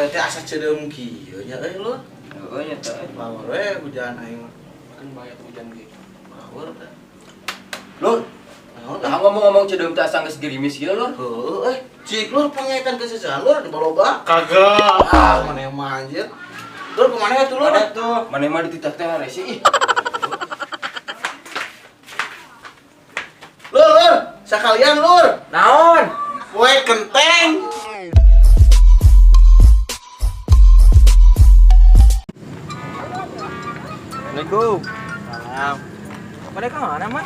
awewe teh asa cedeum kieu nya lur. Heeh nya teh. Lawan we hujan aing kan bahaya hujan ge. Baweur teh. Lur, Nah ngomong-ngomong cedeum teh asa geus gerimis kieu lur. heueuh cik lur pangaitan ke sesahan lur di baloba. Kagak. Maneh mah anjir. Lur kemana tuh lur? Maneh mah dititah teh resi ih. Lur, sakalian lur. Naon? Kue kenteng. Assalamualaikum. Salam. Pada kemana mah?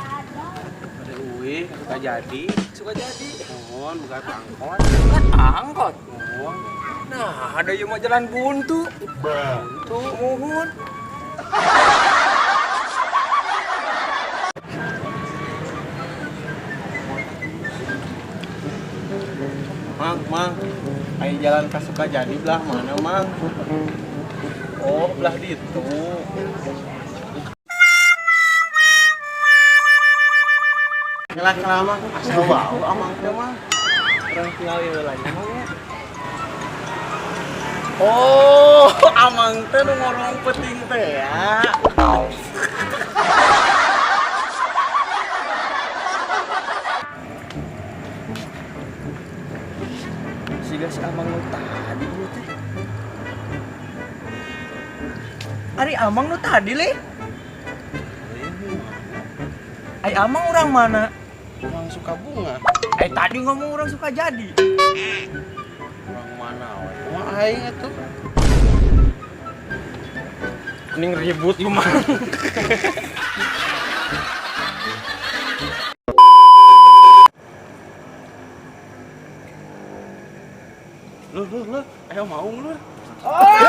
Ada Uwi, suka jadi. Suka jadi. Mohon bukan angkot. Kan angkot. Mohon. Nah, ada yang mau jalan buntu. Buntu, muhun. Mang, ayo jalan ke Sukajadi belah mana, Mang? Oh, belah ditu. Nyala mah, asal bau amang teh mah. Orang tinggal di wilayahnya mah ya. Oh, amang teh nu ngorong peting teh ya. Siga si Amang nu tadi ieu teh. Ari Amang nu tadi le. Ai Amang orang mana? Orang suka bunga. Tadi ngomong orang suka jadi. Orang mana we? Wah aing atuh. Mending ribut yuk Mang. Lur, ayo mau lur. Oh,